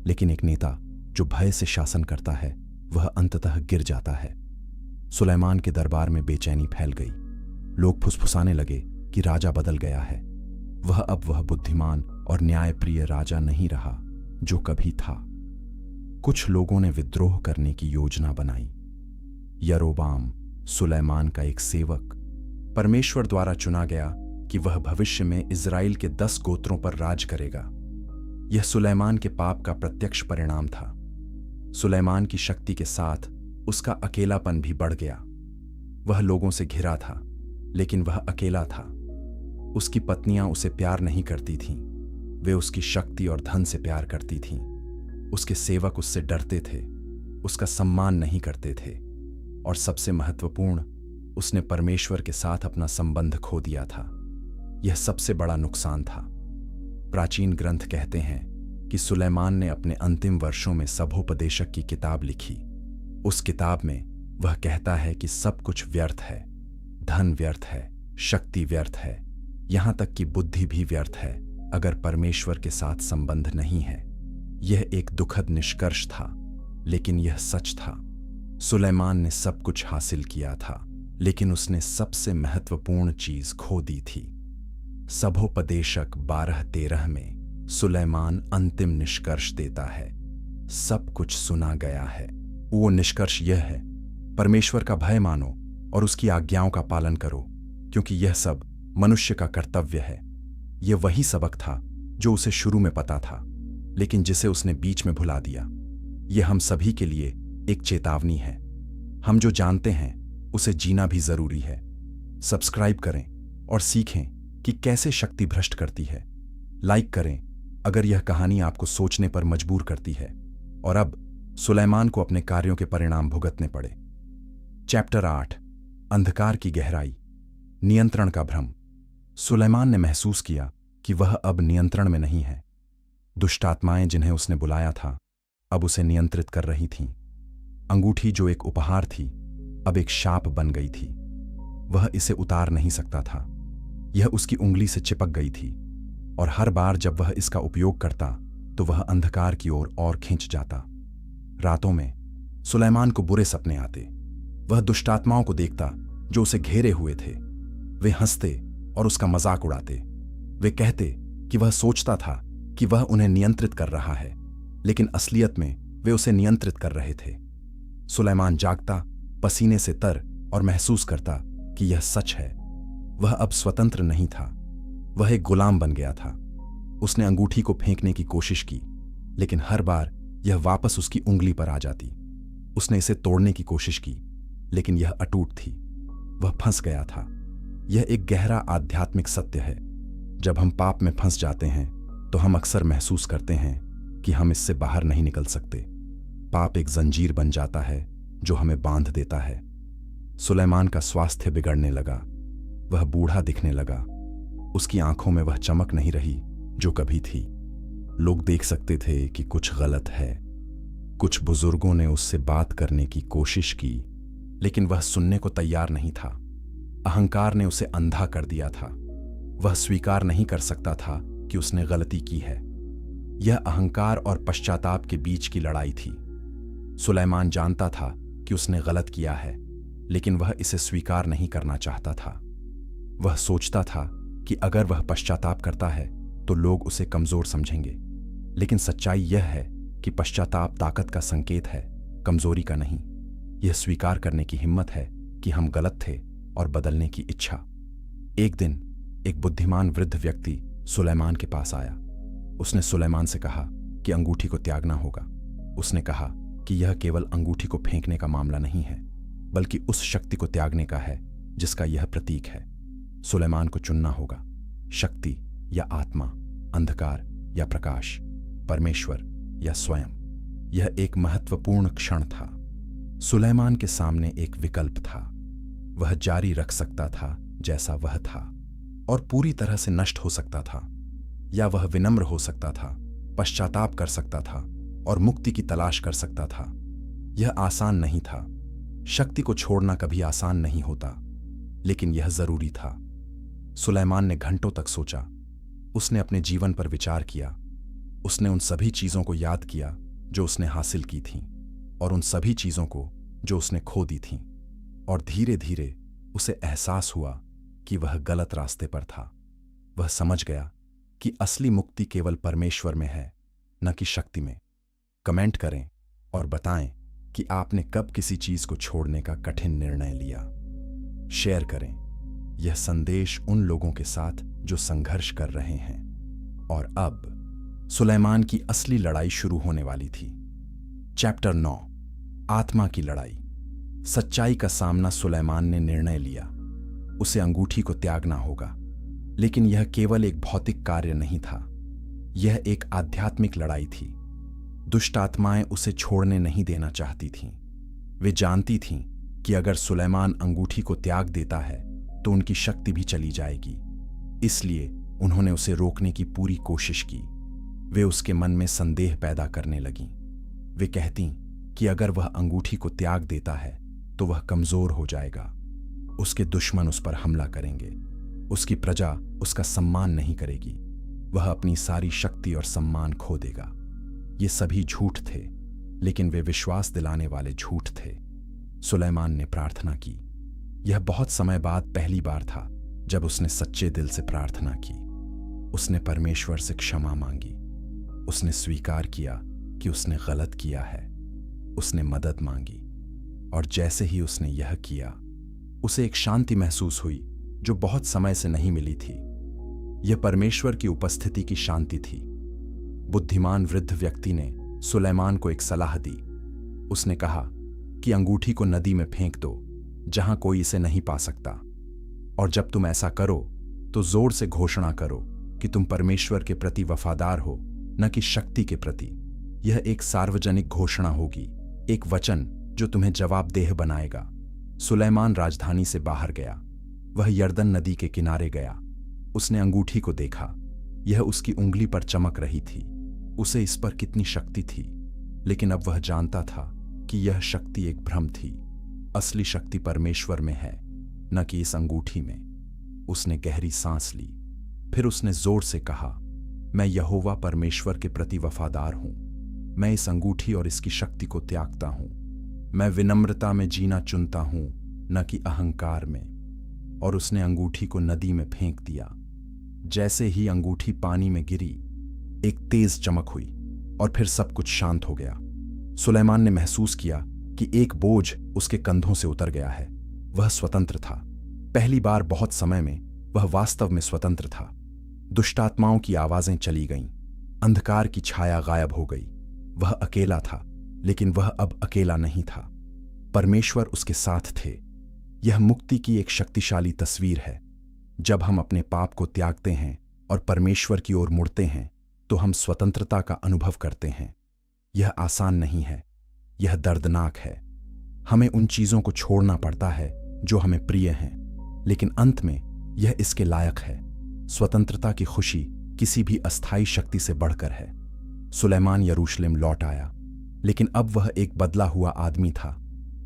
[SPEAKER 1] लेकिन एक नेता जो भय से शासन करता है वह अंततः गिर जाता है। सुलेमान के दरबार में बेचैनी फैल गई। लोग फुसफुसाने लगे कि राजा बदल गया है। वह बुद्धिमान और न्यायप्रिय राजा नहीं रहा जो कभी था। कुछ लोगों ने विद्रोह करने की योजना बनाई। यरोबाम, सुलेमान का एक सेवक, परमेश्वर द्वारा चुना गया कि वह भविष्य में इज़राइल के 10 गोत्रों पर राज करेगा। यह सुलेमान के पाप का प्रत्यक्ष परिणाम था। सुलेमान की शक्ति के साथ उसका अकेलापन भी बढ़ गया। वह लोगों से घिरा था, लेकिन वह अकेला था। उसकी पत्नियां उसे प्यार नहीं करती थीं। वे उसकी शक्ति और धन से प्यार करती थीं। उसके सेवक उससे डरते थे, उसका सम्मान नहीं करते थे, और सबसे महत्वपूर्ण, उसने परमेश्वर के साथ अपना संबंध खो दिया था। यह सबसे बड़ा नुकसान था। प्राचीन ग्रंथ कहते हैं कि सुलेमान ने अपने अंतिम वर्षों में सभोपदेशक की किताब लिखी। उस किताब में वह कहता है कि सब कुछ व्यर्थ है, धन व्यर्थ है, शक्ति व्यर्थ है, यहां तक कि बुद्धि भी व्यर्थ है अगर परमेश्वर के साथ संबंध नहीं है। यह एक दुखद निष्कर्ष था, लेकिन यह सच था। सुलेमान ने सब कुछ हासिल किया था, लेकिन उसने सबसे महत्वपूर्ण चीज खो दी थी। सभोपदेशक 12:13 में सुलेमान अंतिम निष्कर्ष देता है, सब कुछ सुना गया है। वो निष्कर्ष यह है, परमेश्वर का भय मानो और उसकी आज्ञाओं का पालन करो, क्योंकि यह सब मनुष्य का कर्तव्य है। यह वही सबक था जो उसे शुरू में पता था, लेकिन जिसे उसने बीच में भुला दिया। यह हम सभी के लिए एक चेतावनी है। हम जो जानते हैं उसे जीना भी जरूरी है। सब्सक्राइब करें और सीखें कि कैसे शक्ति भ्रष्ट करती है। लाइक करें अगर यह कहानी आपको सोचने पर मजबूर करती है। और अब सुलेमान को अपने कार्यों के परिणाम भुगतने पड़े। चैप्टर 8, अंधकार की गहराई, नियंत्रण का भ्रम। सुलेमान ने महसूस किया कि वह अब नियंत्रण में नहीं है। दुष्ट आत्माएं जिन्हें उसने बुलाया था अब उसे नियंत्रित कर रही थीं। अंगूठी जो एक उपहार थी अब एक शाप बन गई थी। वह इसे उतार नहीं सकता था। यह उसकी उंगली से चिपक गई थी और हर बार जब वह इसका उपयोग करता तो वह अंधकार की ओर और खिंच जाता। रातों में सुलेमान को बुरे सपने आते। वह दुष्टात्माओं को देखता जो उसे घेरे हुए थे। वे हंसते और उसका मजाक उड़ाते। वे कहते कि वह सोचता था कि वह उन्हें नियंत्रित कर रहा है, लेकिन असलियत में वे उसे नियंत्रित कर रहे थे। सुलेमान जागता, पसीने से तर और महसूस करता कि यह सच है। वह अब स्वतंत्र नहीं था, वह एक गुलाम बन गया था। उसने अंगूठी को फेंकने की कोशिश की, लेकिन हर बार यह वापस उसकी उंगली पर आ जाती। उसने इसे तोड़ने की कोशिश की, लेकिन यह अटूट थी। वह फंस गया था। यह एक गहरा आध्यात्मिक सत्य है। जब हम पाप में फंस जाते हैं तो हम अक्सर महसूस करते हैं कि हम इससे बाहर नहीं निकल सकते। पाप एक जंजीर बन जाता है जो हमें बांध देता है। सुलेमान का स्वास्थ्य बिगड़ने लगा। वह बूढ़ा दिखने लगा। उसकी आंखों में वह चमक नहीं रही जो कभी थी। लोग देख सकते थे कि कुछ गलत है। कुछ बुजुर्गों ने उससे बात करने की कोशिश की, लेकिन वह सुनने को तैयार नहीं था। अहंकार ने उसे अंधा कर दिया था। वह स्वीकार नहीं कर सकता था कि उसने गलती की है। यह अहंकार और पश्चाताप के बीच की लड़ाई थी। सुलेमान जानता था कि उसने गलत किया है, लेकिन वह इसे स्वीकार नहीं करना चाहता था। वह सोचता था कि अगर वह पश्चाताप करता है तो लोग उसे कमजोर समझेंगे, लेकिन सच्चाई यह है कि पश्चाताप ताकत का संकेत है, कमजोरी का नहीं। यह स्वीकार करने की हिम्मत है कि हम गलत थे और बदलने की इच्छा। एक दिन एक बुद्धिमान वृद्ध व्यक्ति सुलेमान के पास आया। उसने सुलेमान से कहा कि अंगूठी को त्यागना होगा। उसने कहा कि यह केवल अंगूठी को फेंकने का मामला नहीं है, बल्कि उस शक्ति को त्यागने का है जिसका यह प्रतीक है। सुलेमान को चुनना होगा, शक्ति या आत्मा, अंधकार या प्रकाश, परमेश्वर या स्वयं। यह एक महत्वपूर्ण क्षण था। सुलेमान के सामने एक विकल्प था। वह जारी रख सकता था जैसा वह था और पूरी तरह से नष्ट हो सकता था, या वह विनम्र हो सकता था, पश्चाताप कर सकता था और मुक्ति की तलाश कर सकता था। यह आसान नहीं था। शक्ति को छोड़ना कभी आसान नहीं होता, लेकिन यह जरूरी था। सुलेमान ने घंटों तक सोचा। उसने अपने जीवन पर विचार किया। उसने उन सभी चीजों को याद किया जो उसने हासिल की थीं और उन सभी चीजों को जो उसने खो दी थीं, और धीरे धीरे उसे एहसास हुआ कि वह गलत रास्ते पर था। वह समझ गया कि असली मुक्ति केवल परमेश्वर में है, न कि शक्ति में। कमेंट करें और बताएं कि आपने कब किसी चीज को छोड़ने का कठिन निर्णय लिया। शेयर करें यह संदेश उन लोगों के साथ जो संघर्ष कर रहे हैं। और अब सुलेमान की असली लड़ाई शुरू होने वाली थी। चैप्टर 9, आत्मा की लड़ाई। सच्चाई का सामना। सुलेमान ने निर्णय लिया। उसे अंगूठी को त्यागना होगा, लेकिन यह केवल एक भौतिक कार्य नहीं था। यह एक आध्यात्मिक लड़ाई थी। दुष्ट आत्माएं उसे छोड़ने नहीं देना चाहती थीं। वे जानती थीं कि अगर सुलेमान अंगूठी को त्याग देता है तो उनकी शक्ति भी चली जाएगी। इसलिए उन्होंने उसे रोकने की पूरी कोशिश की। वे उसके मन में संदेह पैदा करने लगीं। वे कहतीं कि अगर वह अंगूठी को त्याग देता है तो वह कमजोर हो जाएगा। उसके दुश्मन उस पर हमला करेंगे। उसकी प्रजा उसका सम्मान नहीं करेगी। वह अपनी सारी शक्ति और सम्मान खो देगा। ये सभी झूठ थे, लेकिन वे विश्वास दिलाने वाले झूठ थे। सुलेमान ने प्रार्थना की। यह बहुत समय बाद पहली बार था जब उसने सच्चे दिल से प्रार्थना की। उसने परमेश्वर से क्षमा मांगी। उसने स्वीकार किया कि उसने गलत किया है। उसने मदद मांगी, और जैसे ही उसने यह किया, उसे एक शांति महसूस हुई जो बहुत समय से नहीं मिली थी। यह परमेश्वर की उपस्थिति की शांति थी। बुद्धिमान वृद्ध व्यक्ति ने सुलेमान को एक सलाह दी। उसने कहा कि अंगूठी को नदी में फेंक दो, जहां कोई इसे नहीं पा सकता, और जब तुम ऐसा करो तो जोर से घोषणा करो कि तुम परमेश्वर के प्रति वफादार हो, न कि शक्ति के प्रति। यह एक सार्वजनिक घोषणा होगी, एक वचन जो तुम्हें जवाबदेह बनाएगा। सुलेमान राजधानी से बाहर गया। वह यर्दन नदी के किनारे गया। उसने अंगूठी को देखा। यह उसकी उंगली पर चमक रही थी। उसे इस पर कितनी शक्ति थी, लेकिन अब वह जानता था कि यह शक्ति एक भ्रम थी। असली शक्ति परमेश्वर में है, न कि इस अंगूठी में। उसने गहरी सांस ली। फिर उसने जोर से कहा, मैं यहोवा परमेश्वर के प्रति वफादार हूं। मैं इस अंगूठी और इसकी शक्ति को त्यागता हूं। मैं विनम्रता में जीना चुनता हूं, न कि अहंकार में। और उसने अंगूठी को नदी में फेंक दिया। जैसे ही अंगूठी पानी में गिरी, एक तेज चमक हुई और फिर सब कुछ शांत हो गया। सुलेमान ने महसूस किया कि एक बोझ उसके कंधों से उतर गया है। वह स्वतंत्र था। पहली बार बहुत समय में वह वास्तव में स्वतंत्र था। दुष्टात्माओं की आवाजें चली गईं। अंधकार की छाया गायब हो गई। वह अकेला था, लेकिन वह अब अकेला नहीं था। परमेश्वर उसके साथ थे। यह मुक्ति की एक शक्तिशाली तस्वीर है। जब हम अपने पाप को त्यागते हैं और परमेश्वर की ओर मुड़ते हैं, तो हम स्वतंत्रता का अनुभव करते हैं। यह आसान नहीं है, यह दर्दनाक है। हमें उन चीजों को छोड़ना पड़ता है जो हमें प्रिय हैं, लेकिन अंत में यह इसके लायक है। स्वतंत्रता की खुशी किसी भी अस्थायी शक्ति से बढ़कर है। सुलेमान यरूशलेम लौट आया, लेकिन अब वह एक बदला हुआ आदमी था।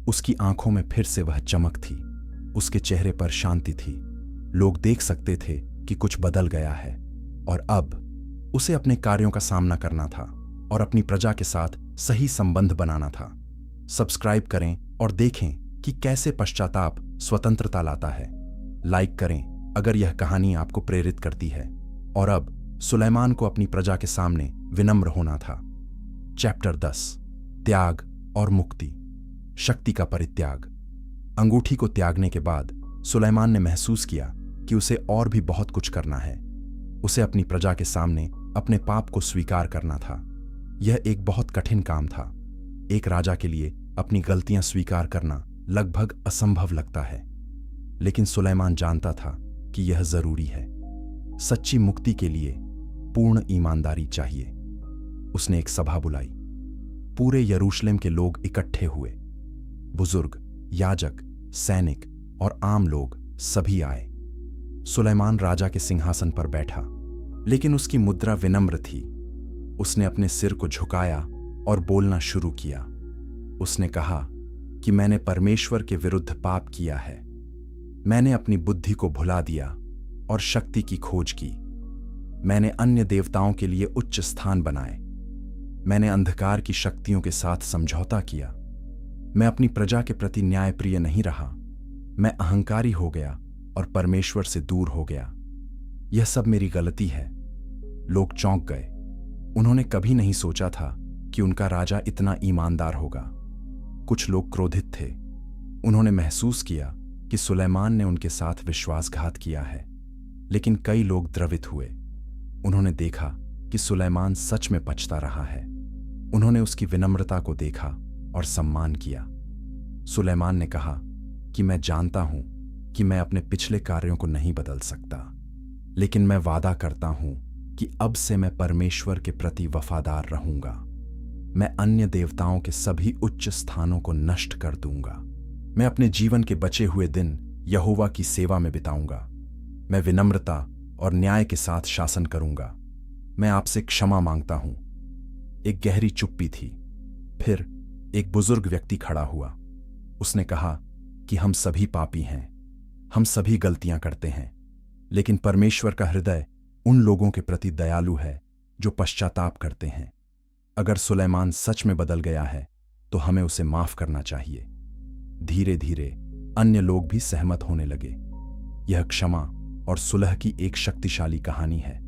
[SPEAKER 1] उसकी आंखों में फिर से वह चमक थी। उसके चेहरे पर शांति थी। लोग देख सकते थे कि कुछ बदल गया है। और अब उसे अपने कार्यों का सामना करना था और अपनी प्रजा के साथ सही संबंध बनाना था। सब्सक्राइब करें और देखें कि कैसे पश्चाताप स्वतंत्रता लाता है। लाइक करें अगर यह कहानी आपको प्रेरित करती है। और अब सुलेमान को अपनी प्रजा के सामने विनम्र होना था। चैप्टर 10, त्याग और मुक्ति। शक्ति का परित्याग। अंगूठी को त्यागने के बाद सुलेमान ने महसूस किया कि उसे और भी बहुत कुछ करना है। उसे अपनी प्रजा के सामने अपने पाप को स्वीकार करना था। यह एक बहुत कठिन काम था। एक राजा के लिए अपनी गलतियां स्वीकार करना लगभग असंभव लगता है, लेकिन सुलेमान जानता था कि यह जरूरी है। सच्ची मुक्ति के लिए पूर्ण ईमानदारी चाहिए। उसने एक सभा बुलाई। पूरे यरूशलेम के लोग इकट्ठे हुए। बुजुर्ग, याजक, सैनिक और आम लोग सभी आए। सुलेमान राजा के सिंहासन पर बैठा, लेकिन उसकी मुद्रा विनम्र थी। उसने अपने सिर को झुकाया और बोलना शुरू किया। उसने कहा कि मैंने परमेश्वर के विरुद्ध पाप किया है। मैंने अपनी बुद्धि को भुला दिया और शक्ति की खोज की। मैंने अन्य देवताओं के लिए उच्च स्थान बनाए। मैंने अंधकार की शक्तियों के साथ समझौता किया। मैं अपनी प्रजा के प्रति न्यायप्रिय नहीं रहा। मैं अहंकारी हो गया और परमेश्वर से दूर हो गया। यह सब मेरी गलती है। लोग चौंक गए। उन्होंने कभी नहीं सोचा था कि उनका राजा इतना ईमानदार होगा। कुछ लोग क्रोधित थे। उन्होंने महसूस किया कि सुलेमान ने उनके साथ विश्वासघात किया है, लेकिन कई लोग द्रवित हुए। उन्होंने देखा कि सुलेमान सच में पछता रहा है। उन्होंने उसकी विनम्रता को देखा और सम्मान किया। सुलेमान ने कहा कि मैं जानता हूं कि मैं अपने पिछले कार्यों को नहीं बदल सकता, लेकिन मैं वादा करता हूं कि अब से मैं परमेश्वर के प्रति वफादार रहूंगा। मैं अन्य देवताओं के सभी उच्च स्थानों को नष्ट कर दूंगा। मैं अपने जीवन के बचे हुए दिन यहोवा की सेवा में बिताऊंगा। मैं विनम्रता और न्याय के साथ शासन करूंगा। मैं आपसे क्षमा मांगता हूं। एक गहरी चुप्पी थी। फिर एक बुजुर्ग व्यक्ति खड़ा हुआ। उसने कहा कि हम सभी पापी हैं। हम सभी गलतियां करते हैं, लेकिन परमेश्वर का हृदय उन लोगों के प्रति दयालु है जो पश्चाताप करते हैं। अगर सुलेमान सच में बदल गया है, तो हमें उसे माफ करना चाहिए। धीरे धीरे अन्य लोग भी सहमत होने लगे। यह क्षमा और सुलह की एक शक्तिशाली कहानी है।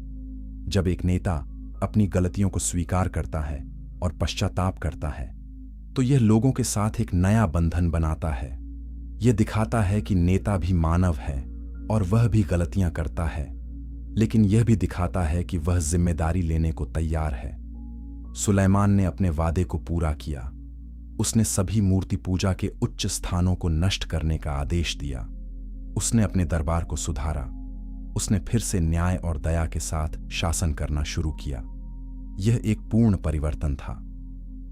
[SPEAKER 1] जब एक नेता अपनी गलतियों को स्वीकार करता है और पश्चाताप करता है, तो यह लोगों के साथ एक नया बंधन बनाता है। यह दिखाता है कि नेता भी मानव है और वह भी गलतियां करता है, लेकिन यह भी दिखाता है कि वह जिम्मेदारी लेने को तैयार है। सुलेमान ने अपने वादे को पूरा किया। उसने सभी मूर्ति पूजा के उच्च स्थानों को नष्ट करने का आदेश दिया। उसने अपने दरबार को सुधारा। उसने फिर से न्याय और दया के साथ शासन करना शुरू किया। यह एक पूर्ण परिवर्तन था।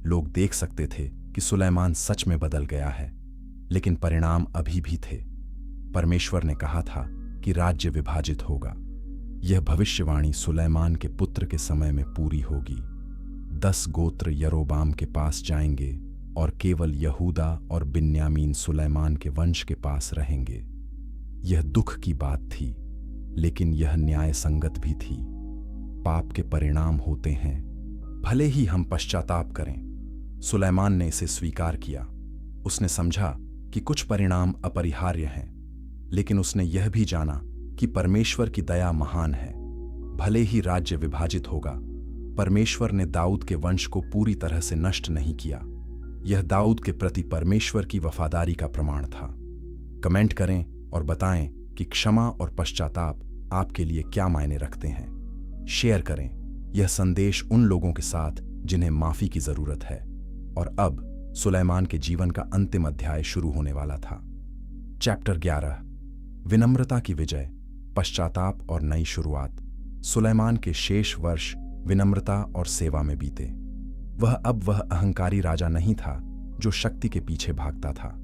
[SPEAKER 1] लोग देख सकते थे कि सुलेमान सच में बदल गया है, लेकिन परिणाम अभी भी थे। परमेश्वर ने कहा था कि राज्य विभाजित होगा। यह भविष्यवाणी सुलैमान के पुत्र के समय में पूरी होगी। 10 गोत्र यरोबाम के पास जाएंगे और केवल यहूदा और बिन्यामीन सुलैमान के वंश के पास रहेंगे। यह दुख की बात थी, लेकिन यह न्याय संगत भी थी। पाप के परिणाम होते हैं, भले ही हम पश्चाताप करें। सुलैमान ने इसे स्वीकार किया। उसने समझा कि कुछ परिणाम अपरिहार्य हैं, लेकिन उसने यह भी जाना कि परमेश्वर की दया महान है। भले ही राज्य विभाजित होगा, परमेश्वर ने दाऊद के वंश को पूरी तरह से नष्ट नहीं किया। यह दाऊद के प्रति परमेश्वर की वफादारी का प्रमाण था। कमेंट करें और बताएं कि क्षमा और पश्चाताप आपके लिए क्या मायने रखते हैं। शेयर करें यह संदेश उन लोगों के साथ जिन्हें माफी की जरूरत है। और अब सुलैमान के जीवन का अंतिम अध्याय शुरू होने वाला था। चैप्टर 11, विनम्रता की विजय, पश्चाताप और नई शुरुआत। सुलैमान के शेष वर्ष विनम्रता और सेवा में बीते। वह अहंकारी राजा नहीं था जो शक्ति के पीछे भागता था।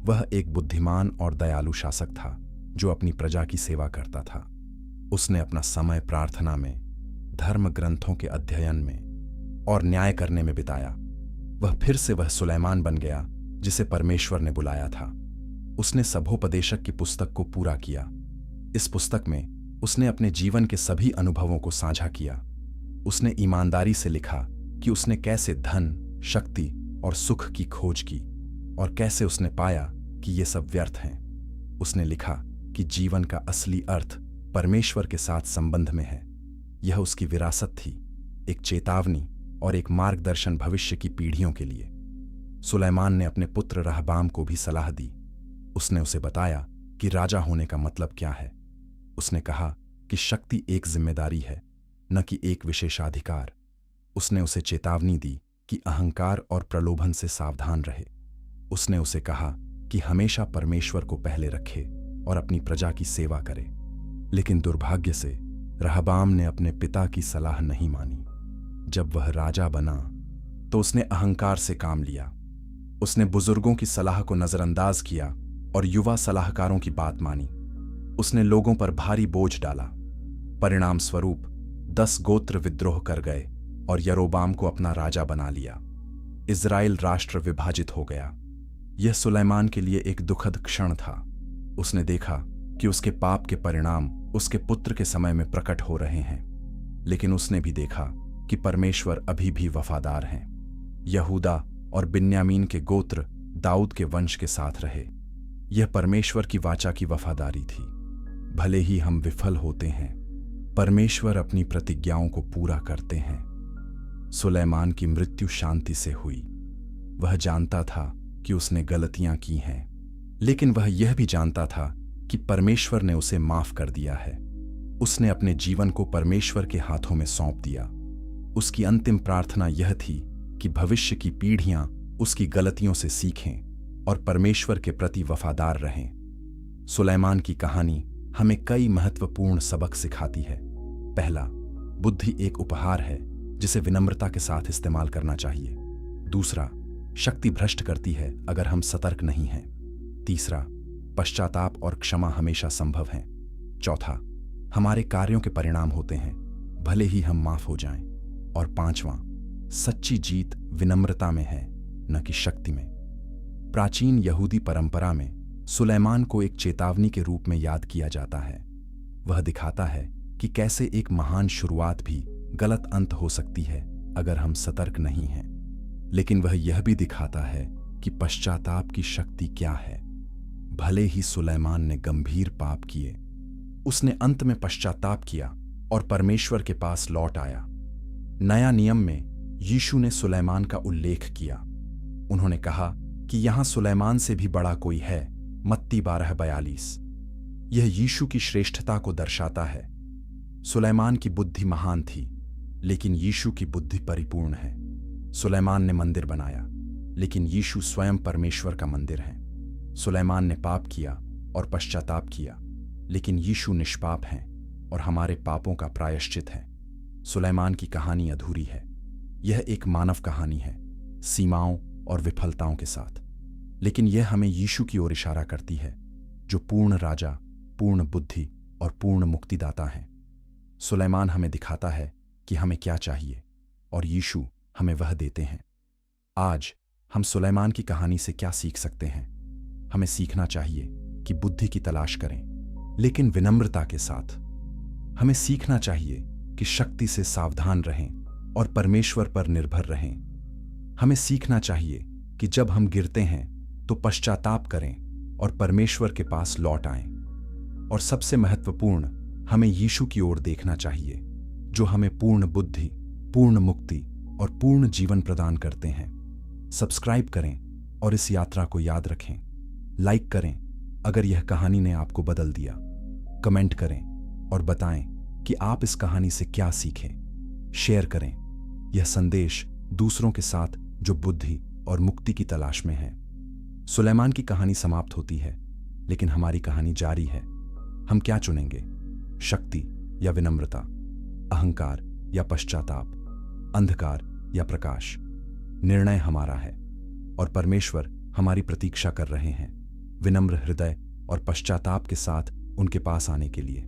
[SPEAKER 1] वह एक बुद्धिमान और दयालु शासक था जो अपनी प्रजा की सेवा करता था। उसने अपना समय प्रार्थना में, धर्म ग्रंथों के अध्ययन में और न्याय करने में बिताया। फिर से वह सुलैमान बन गया जिसे परमेश्वर ने बुलाया था। उसने सभोपदेशक की पुस्तक को पूरा किया। इस पुस्तक में उसने अपने जीवन के सभी अनुभवों को साझा किया। उसने ईमानदारी से लिखा कि उसने कैसे धन, शक्ति और सुख की खोज की और कैसे उसने पाया कि ये सब व्यर्थ हैं। उसने लिखा कि जीवन का असली अर्थ परमेश्वर के साथ संबंध में है। यह उसकी विरासत थी, एक चेतावनी और एक मार्गदर्शन भविष्य की पीढ़ियों के लिए। सुलैमान ने अपने पुत्र रहबाम को भी सलाह दी। उसने उसे बताया कि राजा होने का मतलब क्या है। उसने कहा कि शक्ति एक जिम्मेदारी है, न कि एक विशेषाधिकार। उसने उसे चेतावनी दी कि अहंकार और प्रलोभन से सावधान रहे। उसने उसे कहा कि हमेशा परमेश्वर को पहले रखे और अपनी प्रजा की सेवा करे। लेकिन दुर्भाग्य से रहबाम ने अपने पिता की सलाह नहीं मानी। जब वह राजा बना तो उसने अहंकार से काम लिया। उसने बुजुर्गों की सलाह को नजरअंदाज किया और युवा सलाहकारों की बात मानी। उसने लोगों पर भारी बोझ डाला। परिणाम स्वरूप 10 गोत्र विद्रोह कर गए और यरोबाम को अपना राजा बना लिया। इज़राइल राष्ट्र विभाजित हो गया। यह सुलैमान के लिए एक दुखद क्षण था। उसने देखा कि उसके पाप के परिणाम उसके पुत्र के समय में प्रकट हो रहे हैं, लेकिन उसने भी देखा कि परमेश्वर अभी भी वफादार हैं। यहूदा और बिन्यामीन के गोत्र दाऊद के वंश के साथ रहे। यह परमेश्वर की वाचा की वफादारी थी। भले ही हम विफल होते हैं, परमेश्वर अपनी प्रतिज्ञाओं को पूरा करते हैं। सुलैमान की मृत्यु शांति से हुई। वह जानता था कि उसने गलतियां की हैं, लेकिन वह यह भी जानता था कि परमेश्वर ने उसे माफ कर दिया है। उसने अपने जीवन को परमेश्वर के हाथों में सौंप दिया। उसकी अंतिम प्रार्थना यह थी कि भविष्य की पीढ़ियां उसकी गलतियों से सीखें और परमेश्वर के प्रति वफादार रहें। सुलैमान की कहानी हमें कई महत्वपूर्ण सबक सिखाती है। पहला, बुद्धि एक उपहार है जिसे विनम्रता के साथ इस्तेमाल करना चाहिए। दूसरा, शक्ति भ्रष्ट करती है अगर हम सतर्क नहीं हैं। तीसरा, पश्चाताप और क्षमा हमेशा संभव हैं। चौथा, हमारे कार्यों के परिणाम होते हैं, भले ही हम माफ हो जाएं। और पांचवां, सच्ची जीत विनम्रता में है, न कि शक्ति में। प्राचीन यहूदी परंपरा में सुलैमान को एक चेतावनी के रूप में याद किया जाता है। वह दिखाता है कि कैसे एक महान शुरुआत भी गलत अंत हो सकती है अगर हम सतर्क नहीं हैं। लेकिन वह यह भी दिखाता है कि पश्चाताप की शक्ति क्या है। भले ही सुलैमान ने गंभीर पाप किए, उसने अंत में पश्चाताप किया और परमेश्वर के पास लौट आया। नया नियम में यीशु ने सुलैमान का उल्लेख किया। उन्होंने कहा कि यहां सुलैमान से भी बड़ा कोई है। मत्ती 12:42। यह यीशु की श्रेष्ठता को दर्शाता है। सुलैमान की बुद्धि महान थी, लेकिन यीशु की बुद्धि परिपूर्ण है। सुलैमान ने मंदिर बनाया, लेकिन यीशु स्वयं परमेश्वर का मंदिर है। सुलैमान ने पाप किया और पश्चाताप किया, लेकिन यीशु निष्पाप हैं और हमारे पापों का प्रायश्चित है। सुलैमान की कहानी अधूरी है। यह एक मानव कहानी है, सीमाओं और विफलताओं के साथ, लेकिन यह हमें यीशु की ओर इशारा करती है, जो पूर्ण राजा, पूर्ण बुद्धि और पूर्ण मुक्तिदाता हैं। सुलेमान हमें दिखाता है कि हमें क्या चाहिए और यीशु हमें वह देते हैं। आज हम सुलेमान की कहानी से क्या सीख सकते हैं? हमें सीखना चाहिए कि बुद्धि की तलाश करें, लेकिन विनम्रता के साथ। हमें सीखना चाहिए कि शक्ति से सावधान रहें और परमेश्वर पर निर्भर रहें। हमें सीखना चाहिए कि जब हम गिरते हैं तो पश्चाताप करें और परमेश्वर के पास लौट आएं। और सबसे महत्वपूर्ण, हमें यीशु की ओर देखना चाहिए, जो हमें पूर्ण बुद्धि, पूर्ण मुक्ति और पूर्ण जीवन प्रदान करते हैं। सब्सक्राइब करें और इस यात्रा को याद रखें। लाइक करें अगर यह कहानी ने आपको बदल दिया। कमेंट करें और बताएं कि आप इस कहानी से क्या सीखें। शेयर करें यह संदेश दूसरों के साथ जो बुद्धि और मुक्ति की तलाश में हैं। सुलेमान की कहानी समाप्त होती है, लेकिन हमारी कहानी जारी है। हम क्या चुनेंगे? शक्ति या विनम्रता? अहंकार या पश्चाताप? अंधकार या प्रकाश? निर्णय हमारा है और परमेश्वर हमारी प्रतीक्षा कर रहे हैं, विनम्र हृदय और पश्चाताप के साथ उनके पास आने के लिए।